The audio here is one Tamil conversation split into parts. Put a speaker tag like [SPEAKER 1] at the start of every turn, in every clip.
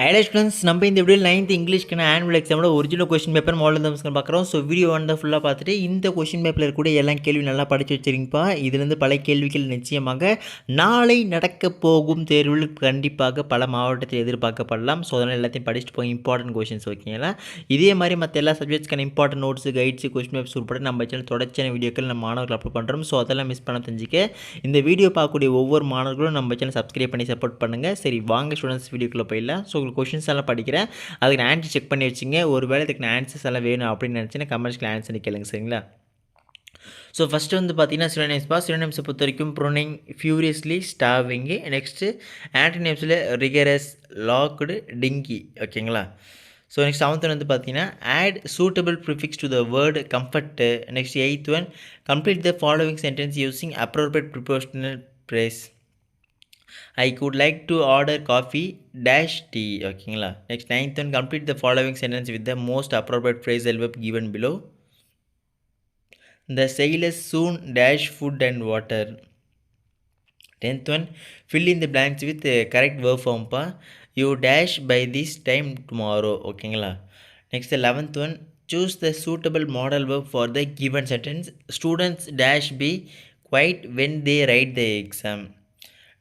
[SPEAKER 1] ஹலோ ஸ்டூடெண்ட்ஸ், நம்ம இந்த வீடியோ 9th இங்கிலீஷ்க்கான ஆனுவல் எக்ஸாமோட ஒரிஜினல் கொஸ்டின் பேப்பர் மாடல் தான் பார்க்குறோம். ஸோ வீடியோ வந்து ஃபுல்லாக பார்த்துட்டு இந்த கொஸ்டின் பேப்பரில் இருக்கக்கூடிய எல்லா கேள்வி நல்லா படித்து வச்சுருங்கப்பா. இதுலேருந்து பல கேள்விகள் நிச்சயமாக நாளை நடக்க போகும் தேர்வில் கண்டிப்பாக பல மாவட்டத்தில் எதிர்பார்க்கப்படலாம். ஸோ அதனால் எல்லாத்தையும் படிச்சுட்டு போய் இம்பார்ட்டன்ட் கொஷின்ஸ் ஓகேங்களா. இதே மாதிரி மற்ற எல்லா சப்ஜெக்ட்ஸ்க்கான important notes, guides, question papers உட்பட நம்ம சேனல் தொடர்ச்சியான வீடியோக்கள் நம்ம மாணவர்கள் அப்லோட் பண்ணுறோம். ஸோ அதெல்லாம் மிஸ் பண்ண தெரிஞ்சுக்க இந்த வீடியோ பார்க்கக்கூடிய ஒவ்வொரு மாணவர்களும் நம்ம சேனல் சப்ஸ்கிரைப் பண்ணி சப்போர்ட் பண்ணுங்கள். சரி வாங்க ஸ்டூடெண்ட்ஸ் வீடியோக்குள்ளே போயிடலாம். ஸோ கொஷின்ஸ் எல்லாம் படிக்கிறேன், அதுக்கு நான் ஆன்சர் செக் பண்ணி வச்சுங்க. ஒரு வேளை இதுக்கு நான் ஆன்சர்ஸ் எல்லாம் வேணும் அப்படின்னு நினச்சின்னா கமெண்ட்ஸில் ஆன்சர் கேளுங்க சரிங்களா. ஸோ ஃபஸ்ட்டு வந்து பார்த்தீங்கன்னா சினோனிம்ஸ்ப்பா. சினோனிம்ஸை பொறுத்த வரைக்கும் ப்ரொனிங், ஃபியூரியஸ்லி, ஸ்டாவிங்கு, நெக்ஸ்ட்டு ஆன்டோனிம்ஸில் ரிகரஸ், லாக்டு, டிங்கி ஓகேங்களா. ஸோ நெக்ஸ்ட் 7th வந்து பார்த்தீங்கன்னா add suitable prefix to the word comfort. Next 8th one complete the following sentence using appropriate prepositional phrase. I could like to order coffee dash tea ஓகேங்களா. Next 9th one complete the following sentence with the most appropriate phrasal verb given below. The sailors soon dash food and water. 10th one fill in the blanks with correct verb form பா. You dash by this time tomorrow ஓகேங்களா. Next 11th one choose the suitable model verb for the given sentence. Students dash be quiet when they write the exam.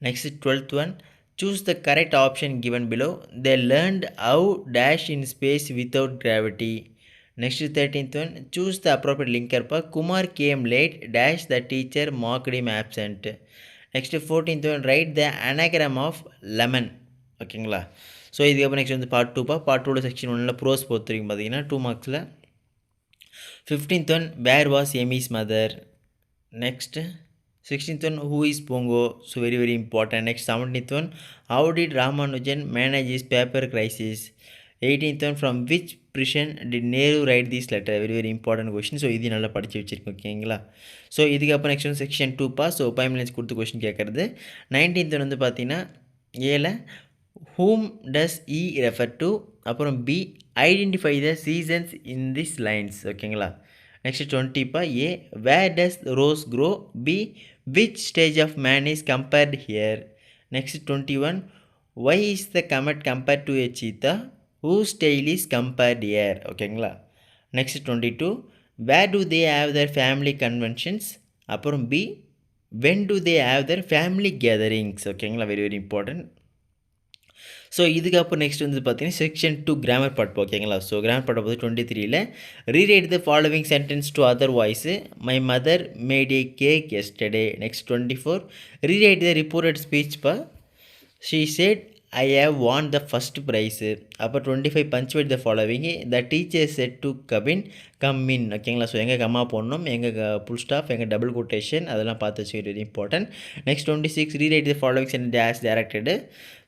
[SPEAKER 1] Next 12th one choose the correct option given below. They learned how dash in space without gravity. Next 13th one choose the appropriate linker pa. Kumar came late dash the teacher marked him absent. Next 14th one write the anagram of lemon ஓகேங்களா. ஸோ இதுக்கப்புறம் நெக்ஸ்ட் வந்து பார்ட் 2 பா. பார்ட் 2 செக்ஷன் 1ல் ப்ரோஸ் பொறுத்திருக்கும் பார்த்தீங்கன்னா 2 மார்க்ஸில். 15th one where was Amy's mother. Next 16th one who is Pongo, so very important. Next 17th one how did Ramanujan manage his paper crisis. 18th one from which prison did Nehru write this letter, very important question. So இது நல்லா படித்து வச்சுருக்கோம் ஓகேங்களா. ஸோ இதுக்கப்புறம் நெக்ஸ்ட் வந்து செக்ஷன் 2 பா. ஸோ பைம்லைன்ஸ் கொடுத்து கொஸ்டின் கேட்குறது. 19th one வந்து பார்த்தீங்கன்னா ஏல whom does he refer to, அப்புறம் B identify the seasons in this lines ஓகேங்களா. நெக்ஸ்ட் 20 பா. A where does rose grow. B which stage of man is compared here. Next 21 why is the comet compared to a cheetah, whose tail is compared here ஓகேங்களா. Next 22 where do they have their family conventions, அப்புறம் B when do they have their family gatherings ஓகேங்களா. very important. ஸோ இதுக்கப்புறம் நெக்ஸ்ட் வந்து பார்த்தீங்கன்னா செக்ஷன் 2 கிராமர் பார்ட் ஓகேங்களா. ஸோ கிராமர் பார்ட் வந்து 23ல் rewrite the following sentence to other voice. My mother made a cake yesterday. Next 24 rewrite the reported speech பா. She said I have won the first prize. அப்போ 25 punctuate the following. The teacher said to கபின் கம் இன் ஓகேங்களா. ஸோ எங்கே கம்மா போடணும், எங்கே புல் ஸ்டாப், எங்கே டபுள் கொட்டேஷன், அதெல்லாம் பார்த்து வச்சுக்கிட்டு very important. Next 26 rewrite the following sentence dash directed.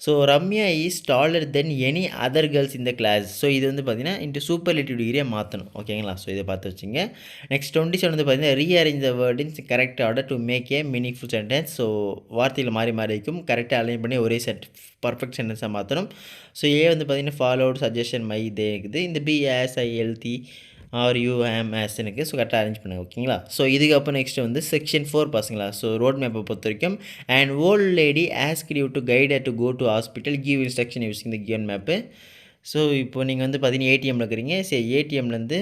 [SPEAKER 1] So Ramya is taller than any other girls இந்த கிளாஸ். ஸோ இது வந்து பார்த்தீங்கன்னா இன்ட்டு சூப்பர்லேட்டிவ் டிகிரியை மாற்றணும் ஓகேங்களா. ஸோ இதை பார்த்து வச்சுங்க. நெக்ஸ்ட் 27 வந்து பார்த்தீங்கன்னா rearrange the word in correct order to make a meaningful sentence. So வார்த்தையில் மாறி மாறி இருக்கும், கரெக்டாக அலைன் பண்ணி ஒரே பர்ஃபெக்ட் சென்டென்ஸாக மாற்றணும். ஸோ ஏ வந்து பார்த்தீங்கன்னா ஃபாலோட் சஜஷன் மை இதே இருக்குது. இந்த B as I healthy are you am ஆஸ்னுக்கு. ஸோ கரெக்டாக அரேஞ்ச் பண்ணுங்கள் ஓகேங்களா. ஸோ இதுக்கப்புறம் நெக்ஸ்ட் வந்து செக்ஷன் 4 பசங்களா. ஸோ ரோட் மேப்பை பொறுத்த வரைக்கும் and old lady ask you to guide to go to hospital, give instruction using the given map. So இப்போ நீங்கள் வந்து பார்த்தீங்கன்னா ஏடிஎம்மில் இருக்கிறீங்க. சரி ஏடிஎம்லேருந்து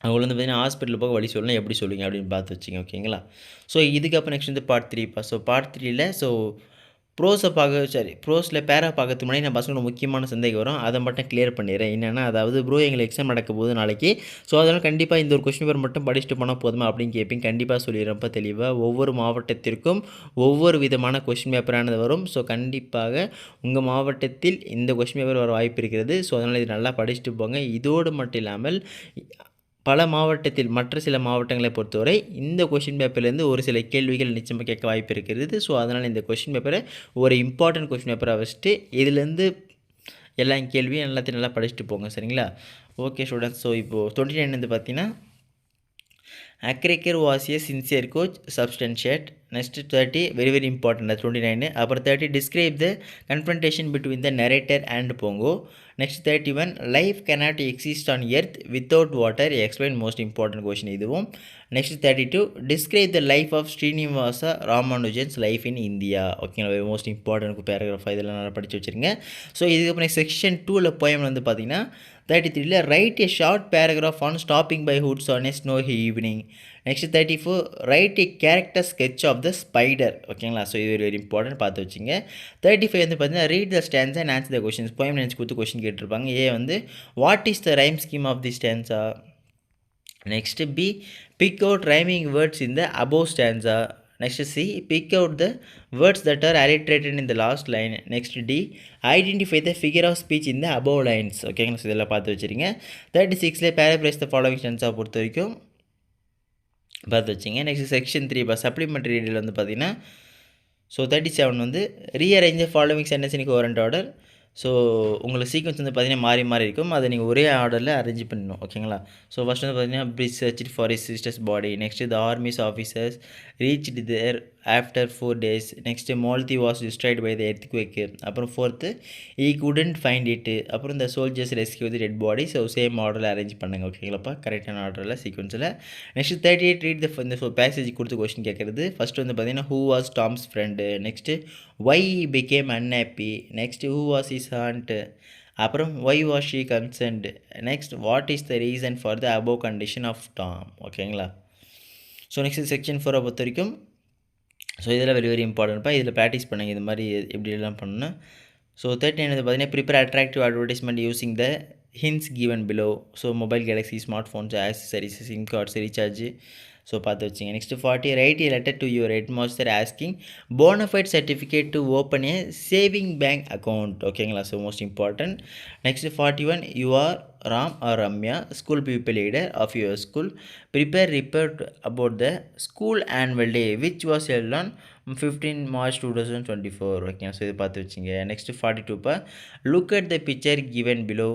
[SPEAKER 1] அவங்கள வந்து பார்த்தீங்கன்னா ஹாஸ்பிட்டல் போக வழி சொல்லணும், எப்படி சொல்லுவீங்க அப்படின்னு பார்த்து வச்சிங்க ஓகேங்களா. ஸோ இதுக்கப்புறம் நெக்ஸ்ட் வந்து பார்ட் 3 பா. ஸோ பார்ட் 3ல் ஸோ ப்ரோஸில் பேரா பார்க்கறதுக்கு முன்னாடி நான் பசங்களோட முக்கியமான சந்தேகம் வரும், அதை மட்டும் கிளியர் பண்ணிடுறேன். என்னென்னா அதாவது ப்ரோ எங்களுக்கு எக்ஸாம் நடக்க போகுது நாளைக்கு, ஸோ அதனால் கண்டிப்பாக இந்த ஒரு கொஸ்டின் பேப்பர் மட்டும் படிச்சுட்டு போனால் போதுமா அப்படின்னு கேட்பீங்க. கண்டிப்பாக சொல்லிடுறப்ப தெளிவாக ஒவ்வொரு மாவட்டத்திற்கும் ஒவ்வொரு விதமான கொஸ்டின் பேப்பரானது வரும். ஸோ கண்டிப்பாக உங்கள் மாவட்டத்தில் இந்த கொஸ்டின் பேப்பர் வர வாய்ப்பு இருக்கிறது. ஸோ அதனால் இது நல்லா படிச்சுட்டு போங்க. இதோடு மட்டும் இல்லாமல் பல மாவட்டத்தில் மற்ற சில மாவட்டங்களை பொறுத்தவரை இந்த கொஷின் பேப்பர்லேருந்து ஒரு சில கேள்விகள் நிச்சயமாக கேட்க வாய்ப்பு இருக்கிறது. ஸோ அதனால் இந்த கொஷின் பேப்பரை ஒரு இம்பார்ட்டன்ட் கொஷின் பேப்பராக வச்சுட்டு இதுலேருந்து எல்லா கேள்வியும் எல்லாத்தையும் நல்லா படிச்சுட்டு போங்க சரிங்களா. Okay students. ஸோ இப்போது 29 வந்து பார்த்தீங்கன்னா Achrekar was a sincere coach substantiate. Next 30 very very important 29. அப்புறம் 30 describe the confrontation between the narrator and Pongo. Next 31 life cannot exist on earth without water explain most important question இதுவும். Next 32 describe the life of Srinivasa Ramanujan's life in India. ஓகேங்களா, மோஸ்ட் இம்பார்ட்டன்ட் பேராகிராஃப் இதெல்லாம் நல்லா படித்து வச்சுருங்க. ஸோ இதுக்கப்புறம் செக்ஷன் 2ல் போயம் வந்து பார்த்தீங்கன்னா 33ல் write a short paragraph on stopping by woods on a snow evening. Next 34 write a character sketch of the spider. ஓகேங்களா, ஸோ இது வெரி இம்பார்ட்டன்ட் பார்த்து வச்சுங்க. 35 வந்து பார்த்தீங்கன்னா read the stanza and answer the questions. Poem நினச்சி கொடுத்து கொஷின் கேட்டிருப்பாங்க. ஏ வந்து what is the rhyme scheme of the stanza. Next B pick out rhyming words in the above stanza. Next C, pick out the words that are alliterated in the last line. Next D, identify the figure of speech in the above lines. ஓகேங்களா, ஸோ இதெல்லாம் பார்த்து வச்சுருங்க. 36ல் paraphrase the following sentences பொறுத்த வரைக்கும் பார்த்து வச்சுங்க. நெக்ஸ்ட் செக்ஷன் 3 இப்போ சப்ளிமெண்ட்ரி ரீடில் வந்து பார்த்தீங்கன்னா ஸோ 37 வந்து rearrange the following sentence in Courant order. So உங்களுக்கு சீக்வன்ஸ் வந்து பார்த்தீங்கன்னா மாறி மாறி இருக்கும், அதை நீங்கள் ஒரே ஆர்டரில் அரேஞ்ச் பண்ணணும். ஓகேங்களா, ஸோ ஃபஸ்ட் வந்து பார்த்தீங்கன்னா Brij search for his sister's body. Next the army's officers reached there after 4 days. Next Malti was destroyed by the earthquake. அப்புறம் 4th he couldn't find it. அப்புறம் the soldiers rescue the dead body. So same ஆர்டரில் அரேஞ்ச் பண்ணுங்க. ஓகேங்களாப்பா, கரெக்டான ஆர்டரில் சீக்வன்ஸில். நெக்ஸ்ட் 38 ரீட் இந்த பேசேஜ் கொடுத்து கொஸ்டின் கேட்குறது. ஃபஸ்ட்டு வந்து பார்த்தீங்கன்னா who was Tom's friend. Next why became unhappy. Next who was is hand. அப்புறம் why was she concerned. Next what is the reason for the above condition of Tom. ஓகேங்களா, ஸோ நெக்ஸ்ட் செக்ஷன் 4 பொறுத்த வரைக்கும் ஸோ இதெல்லாம் வெரி வெரி இம்பார்ட்டன்ட்ப்பா. இதில் ப்ராக்டிஸ் பண்ணுங்கள் இது மாதிரி எப்படிலாம் பண்ணணும். ஸோ 39 வந்து பார்த்தீங்கன்னா prepare attractive advertisement using the hints given below. So mobile Galaxy smart phones accessories sim cards recharge. So பார்த்து வச்சுங்க. Next 40 write a letter to your head master asking bonafide certificate to open a saving bank account. ஓகேங்களா, so most important. Next 41 you are Ram or Ramya school people leader of your school prepare report about the school annual day which was held on 15 March 2024. Okay, so இது பார்த்து வச்சுங்க. Next 42 look at the picture given below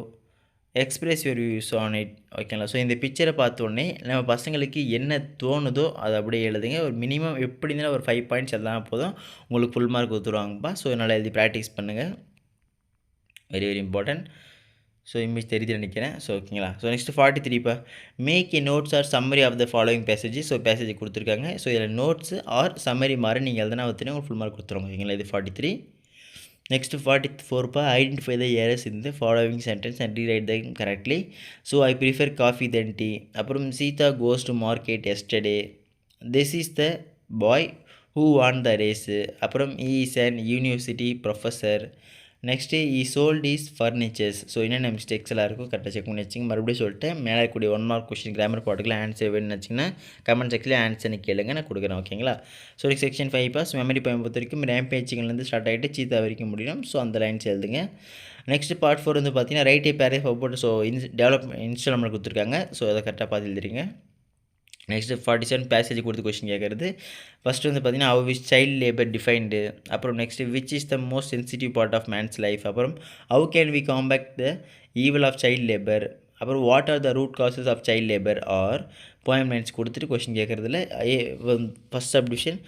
[SPEAKER 1] express your views on it. ஓகேங்களா, ஸோ இந்த பிக்சரை பார்த்தோன்னே நம்ம பசங்களுக்கு என்ன தோணுதோ அதை அப்படியே எழுதுங்க. ஒரு மினிமம் எப்படி இருந்தாலும் ஒரு 5 பாயிண்ட்ஸ் எல்லாம் போதும், உங்களுக்கு ஃபுல் மார்க் கொடுத்துருவாங்கப்பா. ஸோ நல்லா எழுதி ப்ராக்டிஸ் பண்ணுங்கள், very very important. So image தெரியுது நினைக்கிறேன். ஸோ ஓகேங்களா, so next 43 make a notes or summary of the following passage. So passage கொடுத்துருக்காங்க. ஸோ இதில் நோட்ஸ் ஆர் சம்மரி மாதிரி நீங்கள் எழுதுனா வச்சுன்னா உங்களுக்கு ஃபுல் மார்க் கொடுத்துருவாங்க. ஓகேங்களா, இது 43. Next 44 identify the errors in the following sentence and rewrite them correctly. So I prefer coffee then tea. அப்புறம் Sita goes to market yesterday. This is the boy who won the race. அப்புறம் he is an university professor. Next he sold his furnitures. So என்னென்ன மிஸ்டேக்ஸ் எல்லாம் இருக்கும் கரெக்டாக செக் பண்ணி வச்சுங்க. மறுபடியும் சொல்லிட்டு மேலே இருக்கக்கூடிய 1 மார்க் கொஸ்டின் கிராமர் பாட்டுக்குள்ள ஆன்சர் வேணும்னு வச்சிங்கன்னா கமெண்ட் செக்ஷனில் ஆன்சர்னு கேளுங்க, நான் கொடுக்குறேன். ஓகேங்களா, ஸோ செக்ஷன் 5 மெமரி பாயிண்ட் பொறுத்த வரைக்கும் ரேம்பேஜிங்லேருந்து ஸ்டார்ட் ஆகிட்டு சீதா வரைக்கும் முடியும். ஸோ அந்த லைன்ஸ் எழுதுங்க. நெக்ஸ்ட் பார்ட் 4 வந்து பார்த்தீங்கன்னா write a paragraph about so development installment கொடுத்துருக்காங்க. ஸோ அதை கரெக்டாக பார்த்து எழுதுறீங்க. நெக்ஸ்ட்டு 47 பேசேஜ் கொடுத்து கொஸ்டின் கேட்குறது. ஃபஸ்ட்டு வந்து பார்த்தீங்கன்னா how is child labour defined. அப்புறம் next which is the most sensitive part of man's life. அப்புறம் how can we combat the evil of child labour. அப்புறம் what are the root causes of child labour or poem lines கொடுத்துட்டு கொஸ்டின் கேட்குறதுல first subdivision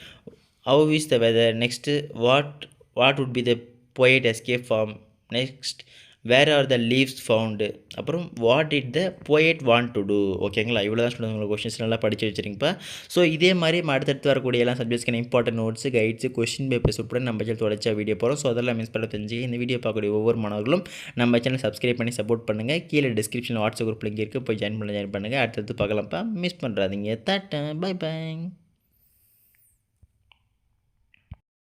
[SPEAKER 1] how is the weather. Next what would be the poet escape from. Next where are the leaves found. அப்புறம் what it the poet want to do. ஓகேங்களா, இவ்வளோ தான் சொல்லுங்கள். உங்களுக்கு கொஸ்டின்ஸ் நல்லா படித்து வச்சுருங்கப்பா. ஸோ இதே மாதிரி அடுத்தடுத்து வரக்கூடிய எல்லாம் சப்ஜெக்ட்ஸ்க்கான important notes guides question papers உட்பட நம்ம சேனல் தொடர்ச்சியா வீடியோ போகிறோம். ஸோ அதெல்லாம் மிஸ் பண்ண தெரிஞ்சு இந்த வீடியோ பார்க்கக்கூடிய ஒவ்வொரு மாணவர்களும் நம்ம சேனல் சப்ஸ்கிரைப் பண்ணி சப்போர்ட் பண்ணுங்கள். கீழே டிஸ்கிரிப்ஷனில் வாட்ஸ்அப் குரூப் லிங்க் இருக்குது, போய் ஜாயின் பண்ணுங்கள். அடுத்தடுத்து பார்க்கலாம்ப்பா, மிஸ் பண்ணுறாதீங்க. Tata, bye by.